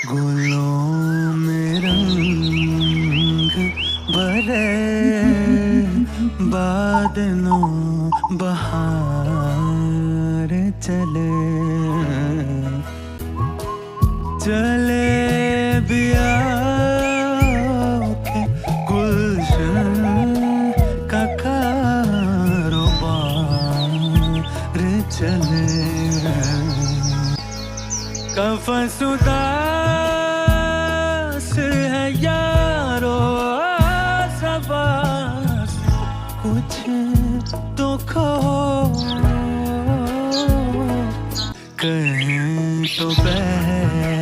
गुलों में रंग भरे, बादलों बहार चले चले बिया के गुलशन का कारोबार चले। कफ़स उदास है यारो, सवास कुछ तो कहो, कहीं तो बह